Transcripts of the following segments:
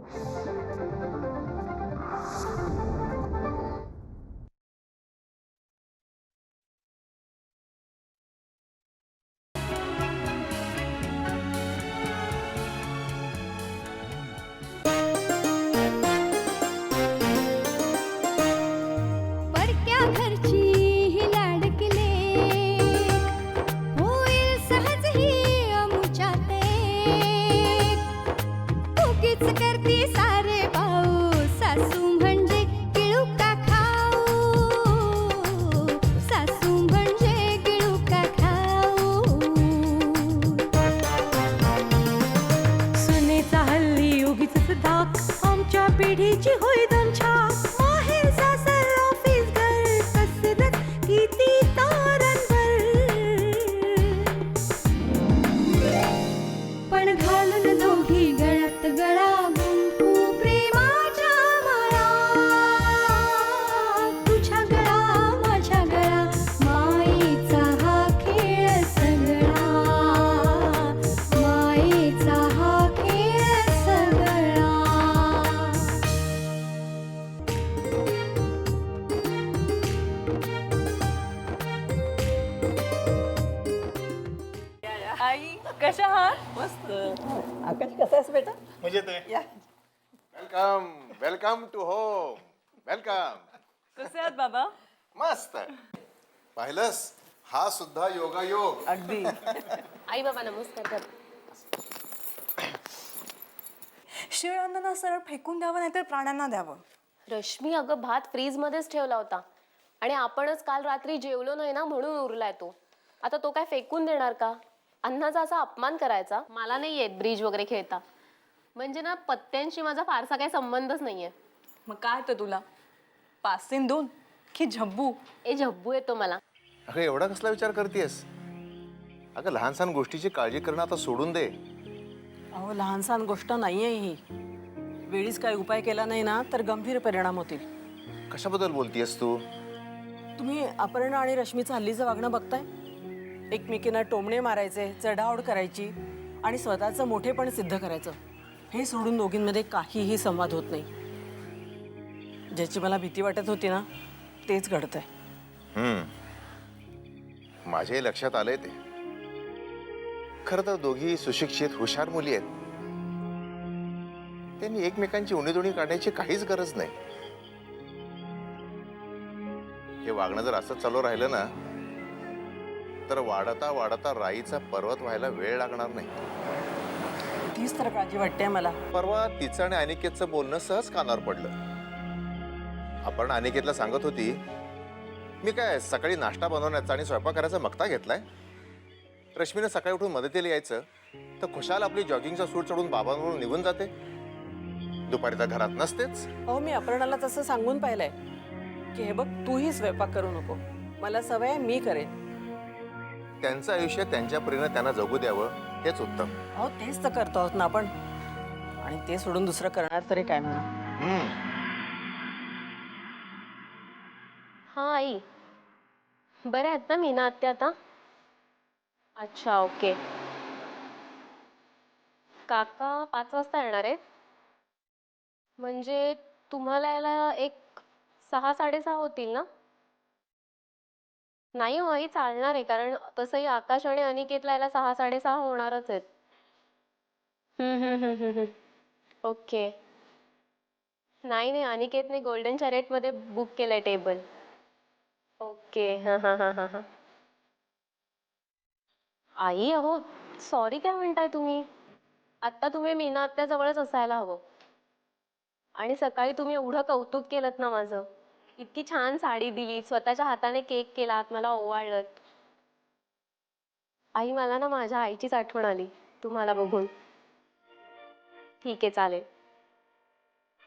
परक्या घरची ही लाडकले होईल सहज ही अमुच्यात उगीच करती सारे भाऊ सासू म्हणजे गिळू का खाऊ सासू म्हणजे गिळू का खाऊ सुनेचा हल्ली उगीच धाक आमच्या पिढीची होय दमछाक माहेर सासर ऑफिस घर कसरत किती तारंभर पण घालून दोघी गळ्यात गळा गुंफू प्रेमाच्या माळा तुझ्या गळा माझ्या गळा मायेचा हा खेळ सगळा मायेचा हा खेळ सगळा आई कशा आहात? मस्त. आकाश कसा आहेस बेटा? म्हणजे ते या. Welcome welcome to home welcome. कसे आहात बाबा? मस्त. पाहिलंस हा सुद्धा योगायोग. अगदी. आई बाबा नमस्कार कर. शिळ अन्न ना सरळ फेकून द्यावं नाहीतर प्राण्यांना द्यावं. रश्मी अगं भात फ्रीज मध्येच ठेवला होता आणि आपणच काल रात्री जेवलो नाही ना म्हणून उरलाय तो. आता तो काय फेकून देणार का? अन्नाचा असा अपमान करायचा? मला नाही येत ब्रिज वगैरे खेळता. म्हणजे ना पत्त्यांशी माझा फारसा काही संबंधच नाहीये. मग काय तर तुला 5-2 की झब्बू? ए झब्बू येतो मला. अगं एवढा कसला विचार करतेस? अगं लहान सहान गोष्टीची काळजी करणं आता सोडून दे. अहो लहान सहान गोष्ट नाहीये ही. वेळीच काही उपाय केला नाही ना तर गंभीर परिणाम होतील. कशाबद्दल बोलतीयस तू? तुम्ही अपर्णा आणि रश्मीचं हल्लीचं वागणं बघताय. एकमेकींना टोमणे मारायचे, चढाओढ करायची आणि स्वतःचं मोठेपण सिद्ध करायचं. हे सोडून दोघींमध्ये काहीही संवाद होत नाही. ज्याची मला भीती वाटत होती ना तेच घडतंय. माझ्याही लक्षात आलंय ते. खरं तर दोघी सुशिक्षित हुशार मुली आहेत. त्यांनी एकमेकांची उणीधुणी काढण्याची काहीच गरज नाही. हे वागणं जर असंच चालू राहिलं ना तर वाढता वाढता राईचा पर्वत व्हायला वेळ लागणार नाही. तीच तर काळजी वाटते मला. परवा तिचं आणि अनिकेतचं बोलणं सहज कानावर पडलं. आपण अनिकेतला सांगत होती मी काय सकाळी नाश्ता बनवण्याचा आणि स्वयंपाक करायचा मक्ता घेतलाय. रश्मीनं सकाळी उठून मदतीला यायचं तर खुशाल आपली जॉगिंगचा सूट चढून बाबांवरून निघून जाते. दुपारी तर घरात नसतेच. अहो मी अपर्णाला तसं सांगून पाहिलंय की हे बघ तूही स्वयंपाक करू नको. मला सवय आहे मी करेन. त्यांचं आयुष्य त्यांच्या परीनं त्यांना जगू द्यावं हेच उत्तम. अहो तेच तर करतो आहोत ना आपण. आणि ते सोडून दुसरं करणार तरी काय म्हणा. हा आई बरे आहेत ना मीना आत्या आता? अच्छा ओके. काका 5 वाजता येणार आहेत. म्हणजे तुम्हाला यायला एक 6-6:30 होतील ना? नाही हो आई चालणार आहे कारण तसंही आकाश आणि अनिकेतला यायला 6-6:30 होणारच आहेत. ओके. नाही नाही अनिकेतने गोल्डन चॅरेट मध्ये बुक केलंय टेबल. ओके हा. आई अहो सॉरी काय म्हणताय तुम्ही? आता तुम्ही मीना आत्या जवळच असायला हवं. आणि सकाळी तुम्ही एवढं कौतुक केलं ना माझं. इतकी छान साडी दिली, स्वतःच्या हाताने केक केलात, मला ओवाळलं. आई मला ना माझ्या आईचीच आठवण आली तुम्हाला बघून. ठीक आहे चालेल.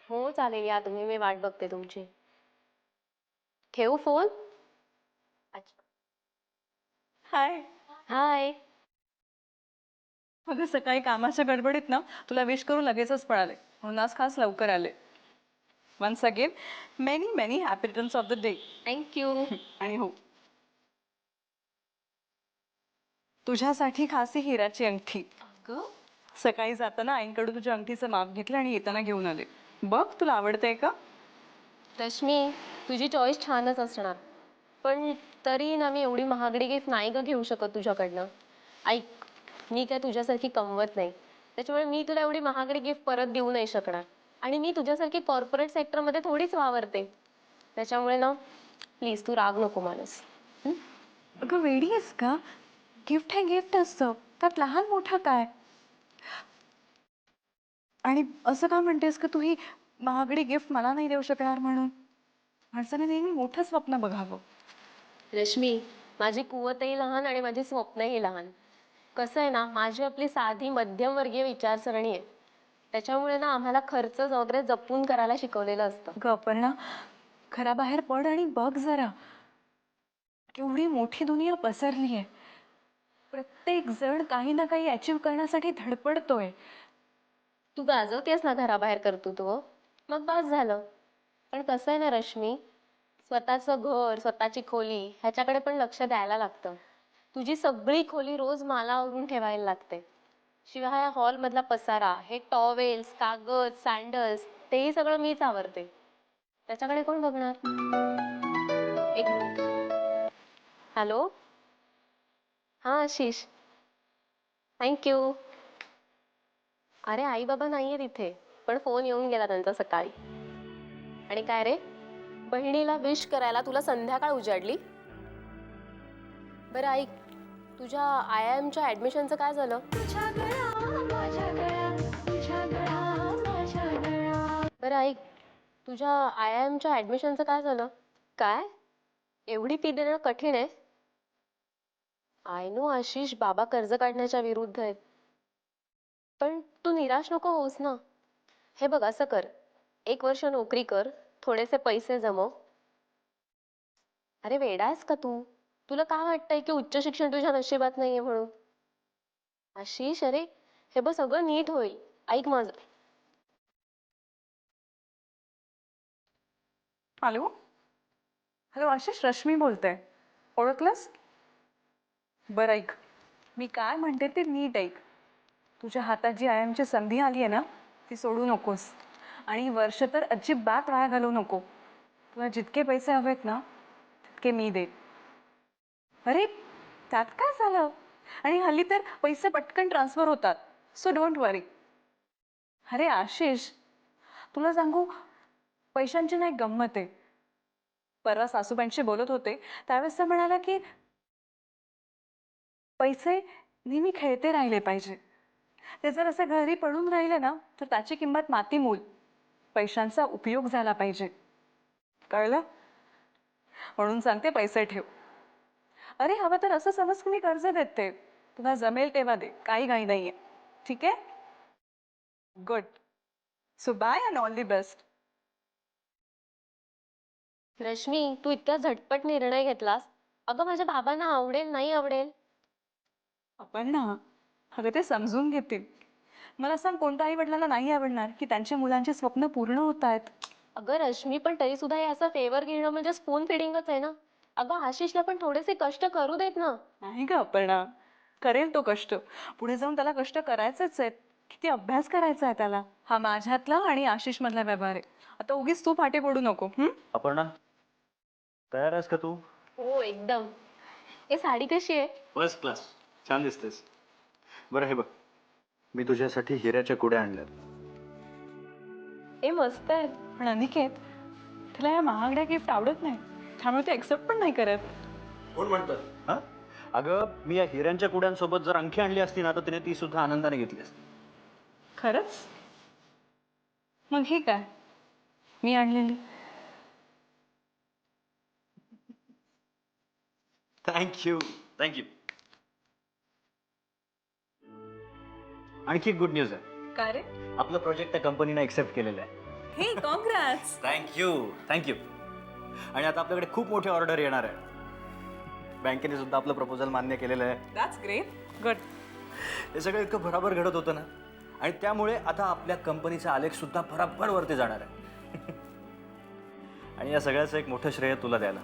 हो चालेल या तुम्ही, मी वाट बघते तुमची. ठेवू फोन? अच्छा. हाय. हाय. अगं सकाळी कामाच्या गडबडीत ना तुला विश करून लगेचच पळाले म्हणून आज खास लवकर आले. Once again many many happy returns of the day. Thank you. आणि हो तुझ्यासाठी खास ही हिराची अंगठी. अगं सकाळी जाताना आईंकडून तुझ्या अंगठीचं माप घेतलं आणि येताना घेऊन आले. बघ तुला आवडतंय का? रश्मी, तुझी चॉईस छानच असणार, पण तरी ना मी एवढी महागडी गिफ्ट नाही ग घेऊ शकत तुझ्याकडनं. ऐक, मी काय तुझ्यासारखी कमवत नाही, त्याच्यामुळे मी तुला एवढी महागडी गिफ्ट परत देऊ नाही शकणार. आणि मी तुझ्यासारखी कॉर्पोरेट सेक्टरमध्ये थोडीच वावरते, त्याच्यामुळे ना प्लीज तू राग नको मानस. अगं वेडी आहेस का? गिफ्ट हे गिफ्ट असतं, त्यात लहान मोठं काय? आणि असं का म्हणतेस का तू ही महागडी गिफ्ट मला नाही देऊ शकणार म्हणून? माणसाने नेहमी मोठं स्वप्न बघावं. रश्मी, माझी कुवतही लहान आणि माझी स्वप्नही लहान. कसं आहे ना, माझी आपली साधी मध्यमवर्गीय विचारसरणी आहे, त्याच्यामुळे ना आम्हाला खर्च वगैरे जपून करायला शिकवलेलं असतं. अगं अपर्णा, घराबाहेर पड आणि बघ जरा, केवढी मोठी दुनिया पसरली आहे. प्रत्येक जण काही ना काही अचीव करण्यासाठी धडपडतोय. तू गाजवतेस ना घराबाहेर कर्तृत्व, मग बस झालं. पण कसं आहे ना रश्मी, स्वतःचं घर, स्वतःची खोली ह्याच्याकडे पण लक्ष द्यायला लागतं. तुझी सगळी खोली रोज मला आवरून ठेवायला लागते. शिवाय हा हॉलमधला पसारा, हे टॉवेल्स, कागद, सँडल्स, तेही सगळं मीच आवरते. त्याच्याकडे कोण बघणार? एक हॅलो, हां आशिष, थँक्यू. अरे आई बाबा नाहीये तिथे, पण फोन येऊन गेला त्यांचा सकाळी. आणि काय रे, बहिणीला विश करायला तुला संध्याकाळ उजाडली? बरं ऐक, तुझ्या IIMच्या ॲडमिशनचं काय झालं? तुझ्या गळा माझ्या गळ्यात, तुझ्या गळा माझ्या गळ्यात. बरं ऐक, तुझ्या IIMच्या ॲडमिशनचं काय झालं? काय एवढी फी देणं कठीण आहे? आय नो आशिष, बाबा कर्ज काढण्याच्या विरुद्ध आहेत, पण तू निराश नको होस ना. हे बघ असं कर, 1 वर्ष नोकरी कर, थोडेसे पैसे जमव. अरे वेडा आहेस का तू? तुला काय वाटतंय की उच्च शिक्षण तुझ्या नशिबात नाहीये म्हणून? आशिष, अरे हे बघ सगळं नीट होईल, ऐक माझं. हॅलो, हॅलो आशिष, रश्मी बोलते. ओळखलंस? बरं ऐक, मी काय म्हणते ते नीट ऐक. तुझ्या हातात जी IIMची संधी आली आहे ना, ती सोडू नकोस. आणि वर्ष तर अजिबात वाया घालवू नको. तुला जितके पैसे हवेत ना, तितके मी देईन. अरे त्यात काय झालं? आणि हल्ली तर पैसे पटकन ट्रान्सफर होतात, सो डोंट वरी. अरे आशिष, तुला सांगू, पैशांची नाही गंमत आहे. परवा सासूबाईंशी बोलत होते, त्यावेळेस त्या म्हणाला की पैसे नेहमी खेळते राहिले पाहिजे. ते जर असं घरी पडून राहिले ना, तर त्याची किंमत मातीमोल. पैशांचा उपयोग झाला पाहिजे, कळलं? म्हणून सांगते पैसे ठेव. अरे हवं तर असं समज की मी कर्ज देते, तुला जमेल तेव्हा दे, काही घाई नाहीये. ठीक आहे? Good. So bye and all the best. Rashmi, तू इतका झटपट निर्णय घेतलास. अगं माझ्या बाबांना आवडेल नाही आवडेल? आपण ना, अगं ते समजून घेतील. मला सांग, कोणत्या आई वडिलांना नाही आवडणार की त्यांच्या मुलांचे स्वप्न पूर्ण होत आहेत? अगं रश्मी, पण तरी सुद्धा हे असं फेवर घेणं म्हणजे स्पून फिडिंगच आहे ना. अगं आशिषला पण थोडेसे कष्ट करू देत ना. नाही ग अपर्णा, करेल तो कष्ट. पुढे जाऊन त्याला कष्ट करायचेच आहेत. किती अभ्यास करायचा आहे त्याला. हा माझ्यातला आणि आशिष मधला व्यवहार आहे. आता उगीच तू फाटे पडू नको. अपर्णा, तयार आहेस का तू? हो एकदम. हे साडी कशी आहे? फर्स्ट क्लास, छान दिसतेस. बरं हे बघ, मी तुझ्यासाठी हिऱ्याच्या कुड्या आणल्यात. हे मस्त आहे. पण अनिकेत, तिला या महागड्या गिफ्ट आवडत नाही, त्यामुळे ते एक्सेप्ट पण नाही करत. कोण म्हणतं? हा, अगं मी या हिऱ्यांच्या कुड्यांसोबत जर अंगठी आणली असती ना, तर तिने ती सुद्धा आनंदाने घेतली असती. खरंच? मग हे काय, मी आणलेली? Thank you thank you. आणखी एक गुड न्यूज आहे. काय रे? आपलं प्रोजेक्ट त्या कंपनीनं एक्सेप्ट केलेलं आहे. हे कॉंग्रॅट्स. Thank you thank you. आणि आता आपल्याकडे खूप मोठी ऑर्डर येणार आहे. बँकेने सुद्धा आपलं प्रपोजल मान्य केलेलं आहे. That's great. गुड. हे सगळं इतकं भराभर घडत होतं ना, आणि त्यामुळे आता आपल्या कंपनीचा आलेख सुद्धा भराभर वरती जाणार आहे. आणि या सगळ्याचं एक मोठं श्रेय तुला द्यायला.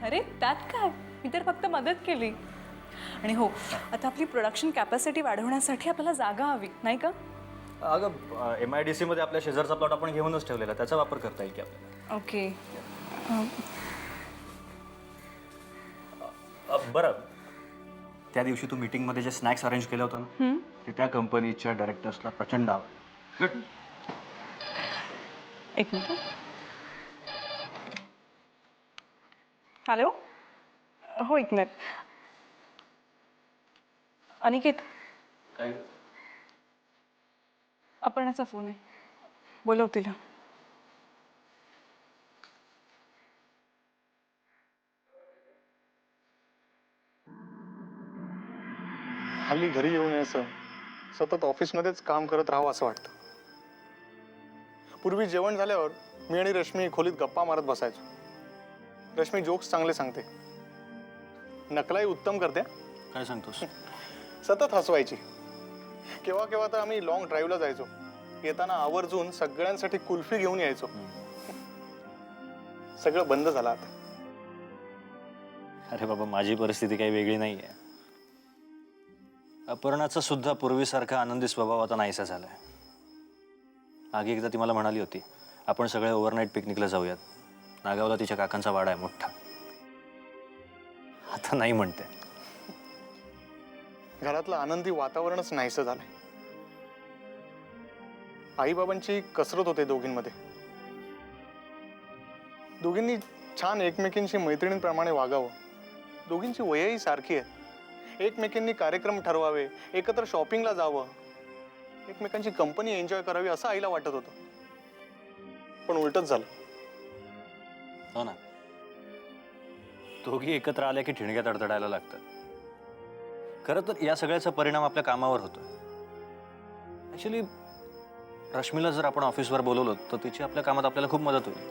अरे त्यात काय, मी तर फक्त मदत केली. आणि हो, आता आपली प्रोडक्शन कॅपॅसिटी वाढवण्यासाठी आपल्याला जागा हवी नाही का? अगं MIDC मध्ये आपल्या शेजारचा प्लॉट आपण घेऊनच ठेवलेला, त्याचा वापर करता येईल की आपल्याला. ओके. बरं, त्या दिवशी तू मीटिंगमध्ये जे स्नॅक्स अरेंज केलं होतं ना, ते त्या कंपनीच्या डायरेक्टर्सला प्रचंड आवडलं. एक मिनिट. हॅलो, हो एक मिनिट. अनिकेत, काय? अपर्णाचा फोन आहे, बोलव तिला. हल्ली घरी येऊन यायचं, सतत ऑफिसमध्येच काम करत राहावं असं वाटतं. पूर्वी जेवण झाल्यावर मी आणि रश्मी खोलीत गप्पा मारत बसायचो. रश्मी जोक्स चांगले सांगते, नकलाही उत्तम करते, काय सांगतोस? सतत हसवायची. केव्हा केव्हा तर आम्ही लॉंग ड्राईव्हला जायचो. येताना आवर्जून सगळ्यांसाठी कुल्फी घेऊन यायचो. सगळं बंद झालं आता. अरे बाबा, माझी परिस्थिती काही वेगळी नाही आहे. अपर्णाचा सुद्धा पूर्वीसारखा आनंदी स्वभाव आता नाहीसा झालाय. मागे एकदा ती मला म्हणाली होती, आपण सगळे ओव्हरनाईट पिकनिकला जाऊयात. नागावला तिच्या काकांचा वाडा आहे मोठा. आता नाही म्हणते. घरातलं आनंदी वातावरणच नाहीसं झालंय. आईबाबांची कसरत होते दोघींमध्ये. दोघींनी छान एकमेकींशी मैत्रिणींप्रमाणे वागावं. दोघींची वयही सारखी आहे. एकमेकींनी कार्यक्रम ठरवावे, एकत्र शॉपिंगला जावं, एकमेकांची कंपनी एन्जॉय करावी असं आईला वाटत होतं. पण उलटच झालं. हो ना, दोघी एकत्र आल्या की ठिणग्यात अडथळायला लागतात. खरं तर या सगळ्याचा परिणाम आपल्या कामावर होतो. ॲक्च्युली रश्मीला जर आपण ऑफिसवर बोलवलं तर तिची आपल्या कामात आपल्याला खूप मदत होईल.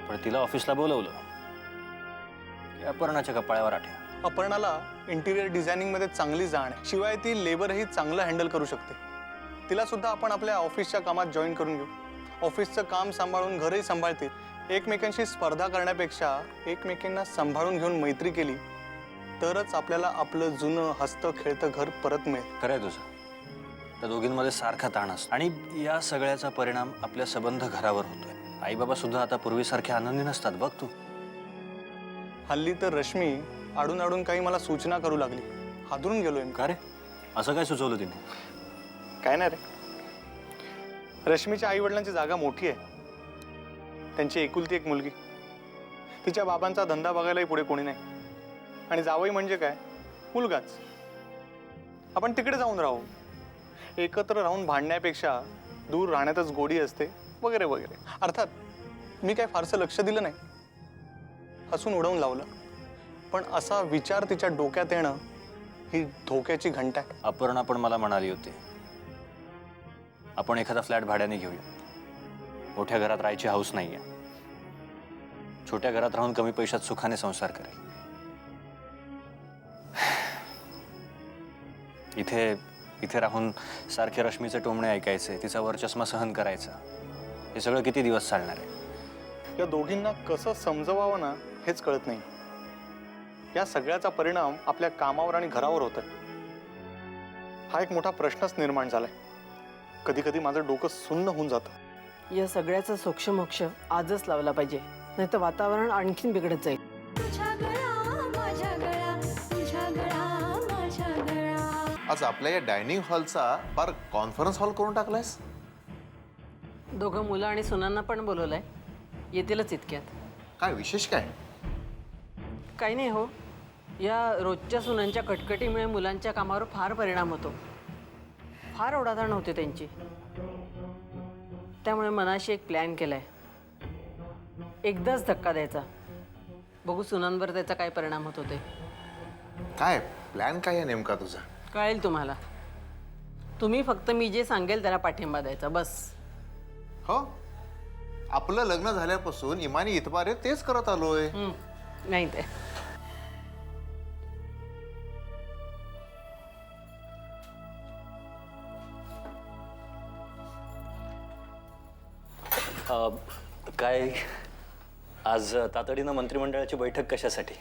पण तिला ऑफिसला बोलवलं की अपर्णाच्या कपाळावर आठ्या. अपर्णाला इंटिरियर डिझायनिंगमध्ये चांगली जाण आहे. शिवाय ती लेबरही चांगलं हँडल करू शकते. तिला सुद्धा आपण आपल्या ऑफिसच्या कामात जॉईन करून घेऊ. ऑफिसचं काम सांभाळून घरही सांभाळतील. एकमेकांशी स्पर्धा करण्यापेक्षा एकमेकांना सांभाळून घेऊन मैत्री केली तरच आपल्याला आपलं जुनं हसतं खेळतं घर परत मिळेल. खरं आहे तुझं. त्या दोघींमध्ये सारखा ताण असतो आणि या सगळ्याचा परिणाम आपल्या संबंध घरावर होतोय. आई बाबा सुद्धा आता पूर्वीसारखे आनंदी नसतात बघ तू. हल्ली तर रश्मी आडून आडून काही मला सूचना करू लागली. हादरून गेलोय मी. का रे, असं काय सुचवलं तिने? काय नाही रे, रश्मीच्या आई वडिलांची जागा मोठी आहे. त्यांची एकुलती एक मुलगी. तिच्या बाबांचा धंदा बघायलाही पुढे कोणी नाही. आणि जावई म्हणजे काय, मुलगाच. आपण तिकडे जाऊन राहू. एकत्र राहून भांडण्यापेक्षा दूर राहण्यातच गोडी असते वगैरे वगैरे. अर्थात मी काय फारसं लक्ष दिलं नाही, हसून उडवून लावलं. पण असा विचार तिच्या डोक्यात येणं ही धोक्याची घंटा आहे. अपर्णा पण मला म्हणाली होती, आपण एखादा फ्लॅट भाड्याने घेऊया. मोठ्या घरात राहायची हौस नाहीये. छोट्या घरात राहून कमी पैशात सुखाने संसार करेल. इथे राहून सारखे रश्मीचे टोमणे ऐकायचे, तिचा वरचष्मा सहन करायचा. हे सगळं किती दिवस चालणार आहे? या दोघींना कसं समजवावं ना हेच कळत नाही. या सगळ्याचा परिणाम आपल्या कामावर आणि घरावर होतोय. हा एक मोठा प्रश्नच निर्माण झालाय. कधी कधी माझं डोकं सुन्न होऊन जातं. या सगळ्याचा सोक्षमोक्ष आजच लावला पाहिजे, नाही तर वातावरण आणखीन बिघडत जाईल. तुझ्या गळा माझ्या गळा, तुझ्या गळा माझ्या गळा. आज आपल्या या डायनिंग हॉलचा फार कॉन्फरन्स हॉल करून टाकलायस. दोघं मुलं आणि सुनांना पण बोलवलंय, येतीलच इतक्यात. काय विशेष काय? काही नाही हो, या रोजच्या सुनांच्या कटकटीमुळे मुलांच्या कामावर फार परिणाम होतो. फार ओढाताण होते त्यांची. त्यामुळे मनाशी एक प्लॅन केलाय. एकदाच धक्का द्यायचा, बघू सुनांवर त्याचा काय परिणाम होत होते. काय प्लॅन काय आहे नेमका तुझा? कळेल तुम्हाला. तुम्ही फक्त मी जे सांगेल त्याला पाठिंबा द्यायचा बस. हो, आपलं लग्न झाल्यापासून इमानी इतबारे तेच करत आलोय. नाही ते काय आज तातडीनं मंत्रिमंडळाची बैठक कशासाठी?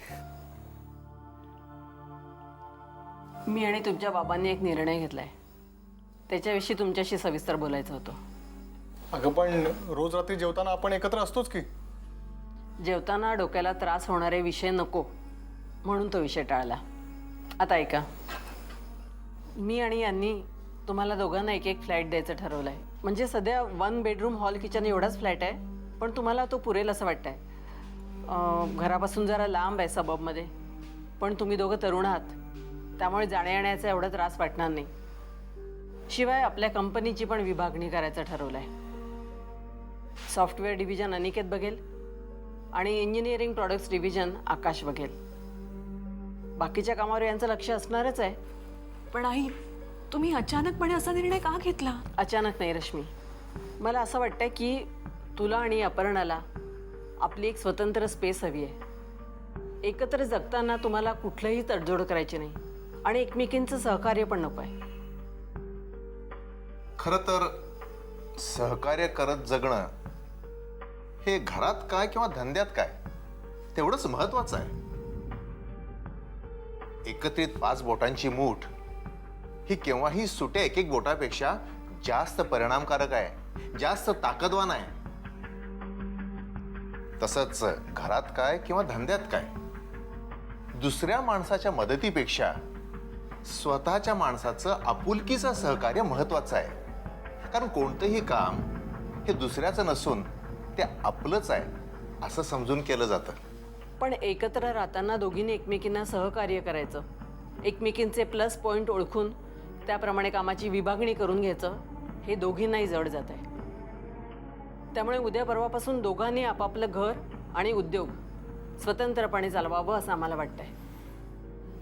मी आणि तुमच्या बाबांनी एक निर्णय घेतलाय, त्याच्याविषयी तुमच्याशी सविस्तर बोलायचं होतं. अगं पण रोज रात्री जेवताना आपण एकत्र असतोच की. जेवताना डोक्याला त्रास होणारे विषय नको म्हणून तो विषय टाळला. आता ऐका, मी आणि यांनी तुम्हाला दोघांना एक एक फ्लॅट द्यायचं ठरवलं आहे. म्हणजे सध्या 1 बेडरूम हॉल किचन एवढाच फ्लॅट आहे, पण तुम्हाला तो पुरेल असं वाटतंय. घरापासून जरा लांब आहे सबबमध्ये, पण तुम्ही दोघं तरुण आहात, त्यामुळे जाण्या येण्याचा एवढा त्रास वाटणार नाही. शिवाय आपल्या कंपनीची पण विभागणी करायचं ठरवलं आहे. सॉफ्टवेअर डिव्हिजन अनिकेत बघेल आणि इंजिनिअरिंग प्रॉडक्ट्स डिव्हिजन आकाश बघेल. बाकीच्या कामावर यांचं लक्ष असणारच आहे. पण आई, तुम्ही अचानकपणे असा निर्णय का घेतला? अचानक नाही रश्मी, मला असं वाटतंय की तुला आणि अपर्णाला आपली एक स्वतंत्र स्पेस हवी आहे. एकत्र जगताना तुम्हाला कुठलंही तडजोड करायची नाही आणि एकमेकींचं सहकार्य पण नको आहे. खरं तर सहकार्य करत जगणं हे घरात काय किंवा धंद्यात काय तेवढंच महत्वाचं आहे. एकत्रित 5 बोटांची मूठ ही केव्हाही सुट्या एक बोटापेक्षा जास्त परिणामकारक आहे, जास्त ताकदवान आहे. तसंच घरात काय किंवा धंद्यात काय, दुसऱ्या माणसाच्या मदतीपेक्षा स्वतःच्या माणसाचं आपुलकीचं सहकार्य महत्वाचं आहे. कारण कोणतंही काम हे दुसऱ्याचं नसून ते आपलंच आहे असं समजून केलं जातं. पण एकत्र राहताना दोघींनी एकमेकींना सहकार्य करायचं, एकमेकींचे प्लस पॉईंट ओळखून त्याप्रमाणे कामाची विभागणी करून घ्यायचं, हे दोघींनाही जड जात आहे. त्यामुळे उद्या परवापासून दोघांनी आपापलं घर आणि उद्योग स्वतंत्रपणे चालवावं असं आम्हाला वाटतंय.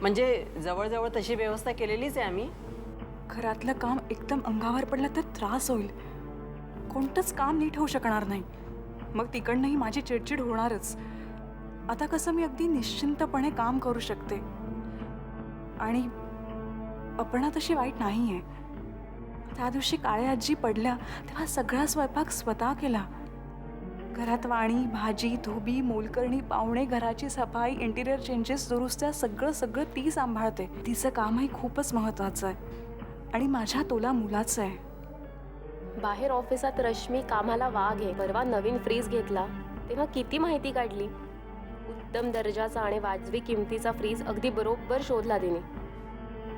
म्हणजे जवळजवळ तशी व्यवस्था केलेलीच आहे आम्ही. घरातलं काम एकदम अंगावर पडलं तर त्रास होईल. कोणतंच काम नीट होऊ शकणार नाही. मग तिकडनंही माझी चिडचिड होणारच. आता कसं मी अगदी निश्चिंतपणे काम करू शकते. आणि अपर्णा तशी वाईट नाही आहे. त्या दिवशी काळे आजी पडल्या तेव्हा सगळा स्वयंपाक स्वतः केला. घरात वाणी, भाजी, धोबी, मोलकरणी, पाहुणे, घराची सफाई, इंटिरियर चेंजेस, दुरुस्त्या सगळं ती सांभाळते. तिचं कामही खूपच महत्त्वाचं आहे आणि माझ्या तोला मुलाचं आहे. बाहेर ऑफिसात रश्मी कामाला वाघ आहे. परवा नवीन फ्रीज घेतला तेव्हा किती माहिती काढली. उत्तम दर्जाचा आणि वाजवी किमतीचा फ्रीज अगदी बरोबर शोधला तिने.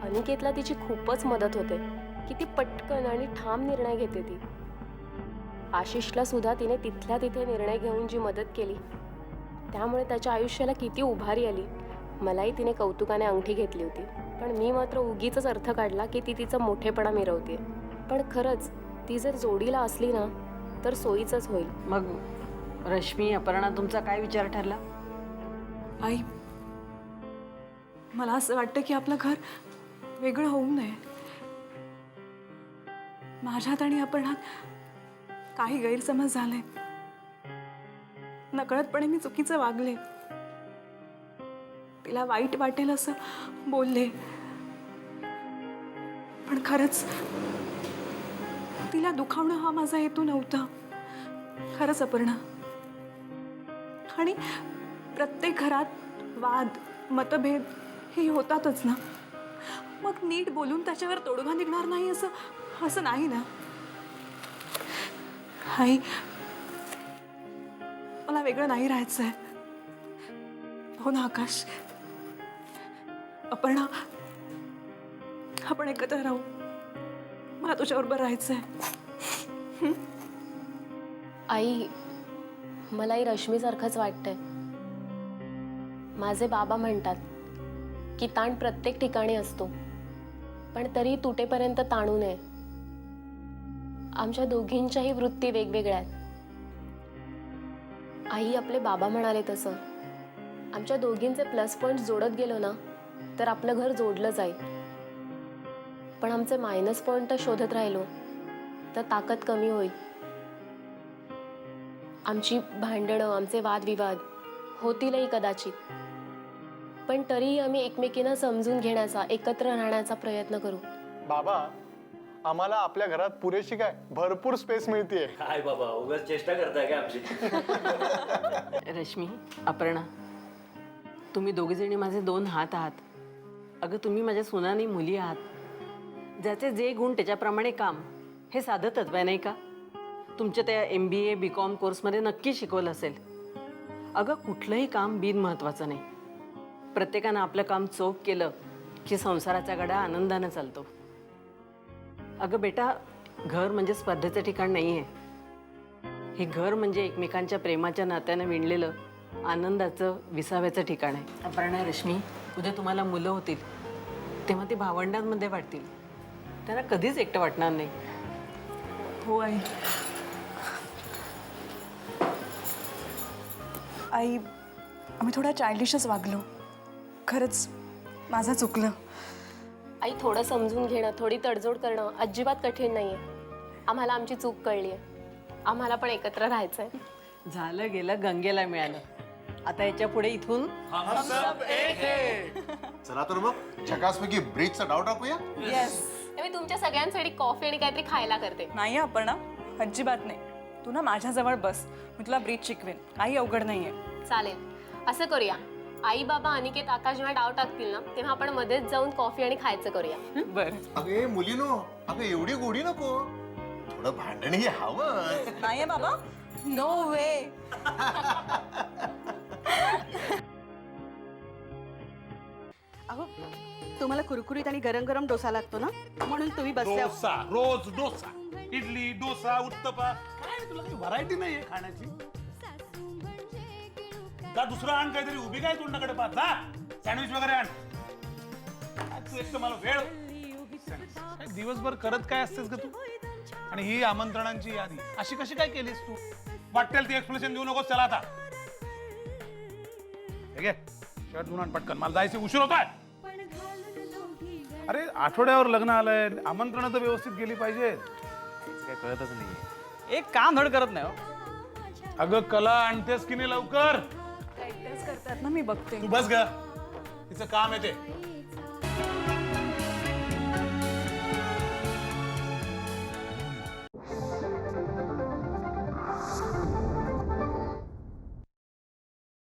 अनिकेतला तिची खूपच मदत होते. किती पटकन आणि ठाम निर्णय घेते ती. आशिषला सुद्धा तिने तिथल्या तिथे निर्णय घेऊन जी मदत केली त्यामुळे त्याच्या आयुष्याला किती उभारी आली. मलाही तिने कौतुकाने अंगठी घेतली होती, पण मी मात्र उगीच अर्थ काढला की ती तिचा मोठेपणा मिरवते. पण खरंच ती जर जोडीला असली ना तर सोयीचंच होईल. मग रश्मी, अपर्णा, तुमचा काय विचार ठरला? आई, मला असं वाटतं की आपलं घर वेगळं होऊ नये. माझ्यात आणि अपर्णात काही गैरसमज झाले. नकळतपणे मी चुकीचं वागले. तिला वाईट वाटेल असं बोलले. पण खरंच तिला दुखावणं हा माझा हेतू नव्हता. खरंच अपर्णा. आणि प्रत्येक घरात वाद, मतभेद हे होतातच ना. मग नीट बोलून त्याच्यावर तोडगा निघणार नाही असं नाही ना. आई, मला वेगळं नाही राहायचंय. हो ना आकाश? अपर्णा, आपण एकत्र राहू. मला तुझ्याबरोबर राहायचंय. आई, मलाही रश्मीसारखंच वाटतंय. माझे बाबा म्हणतात की ताण प्रत्येक ठिकाणी असतो, पण तरी तुटेपर्यंत ताणू नये. आमच्या दोघींच्याही वृत्ती वेगवेगळ्या आहेत. आई, आपले बाबा म्हणाले तसं आमच्या दोघींचे प्लस पॉईंट जोडत गेलो ना तर आपलं घर जोडलं जाईल. पण आमचे मायनस पॉईंट शोधत राहिलो तर ताकद कमी होईल. आमची भांडणं, आमचे वादविवाद होतीलही कदाचित, पण तरीही आम्ही एकमेकींना समजून घेण्याचा, एकत्र राहण्याचा प्रयत्न करू. बाबा, आम्हाला आपल्या घरात पुरेशी काय भरपूर स्पेस मिळतेय. काय बाबा, उगाच चेष्टा करताय का आमची? रश्मी, अपर्णा, तुम्ही दोघीजणी माझे 2 हात आहात. अगं तुम्ही माझ्या सुनानी मुली आहात. ज्याचे जे गुण त्याच्याप्रमाणे काम, हे साधं तत्व आहे नाही का? तुमच्या त्या MBA BCom कोर्समध्ये नक्की शिकवलं असेल. अगं कुठलंही काम बिनमहत्त्वाचं नाही. प्रत्येकानं आपलं काम चोख केलं की संसाराचा गडा आनंदानं चालतो. अगं बेटा, घर म्हणजे स्पर्धेचं ठिकाण नाही आहे. हे घर म्हणजे एकमेकांच्या प्रेमाच्या नात्यानं विणलेलं आनंदाचं विसाव्याचं ठिकाण आहे. अपर्णा, रश्मी, उद्या तुम्हाला मुलं होतील तेव्हा ती भावंडांमध्ये वाटतील. त्यांना कधीच एकटं वाटणार नाही. हो आई. आई, आम्ही थोडा चाइल्डिशच वागलो. खरंच माझं चुकलं. आई, थोडं समजून घेणं, थोडी तडजोड करणं अजिबात कठीण नाहीये. आम्हाला आमची चूक कळली आहे. आम्हाला पण एकत्र राहायचंय. झालं गेलं, गंगेला मिळालं. आता याच्या पुढे इथून चला तर मग झकासपैकी ब्रिजचा डाव टाकूया. मी तुमच्या सगळ्यांसाठी कॉफी आणि काहीतरी खायला करते. नाही अपर्णा, अजिबात नाही. तू ना माझ्याजवळ बस, मी तुला ब्रीज शिकवेन. काही अवघड नाहीये. चालेल, असं करूया. आई बाबा अनिकेत आकाश जेव्हा डाव टाकतील ना, तेव्हा आपण मध्येच जाऊन कॉफी आणि खायचं करूया. बरं. अगे मुलीनो, अगं एवढी गोडी नको, थोडं भांडणही हवं. नाहीये बाबा, नो वे. अहो तुम्हाला कुरकुरीत आणि गरम गरम डोसा लागतो ना, म्हणून तुम्ही बसल्या. डोसा, रोज डोसा, इडली, डोसा, उत्तपा, काय तुला काही व्हरायटी नाहीये खाण्याची? का दुसरं आण काहीतरी, उभी काय तोंडाकडे पाहत जा. सँडविच वगैरे आण. काय तू एक तर मला वेळ, काय दिवसभर करत काय असतेस का तू? आणि ही आमंत्रणांची यादी अशी कशी काय केलीस तू? वाटेल ती एक्सप्लेनेशन देऊ नकोस त्याला आता. ठीक आहे, शर्ट धुवून आण पटकन, मला जायचं, उशीर होतोय. अरे आठवड्यावर लग्न आलंय, आमंत्रण तर व्यवस्थित गेली पाहिजे. काय कळतच नाही. एक काम धड करत नाही हो. अगं कला आणतेस की नाही लवकर? तेच करतात ना, मी बघते. तू बस ग, तिचं काम आहे ते.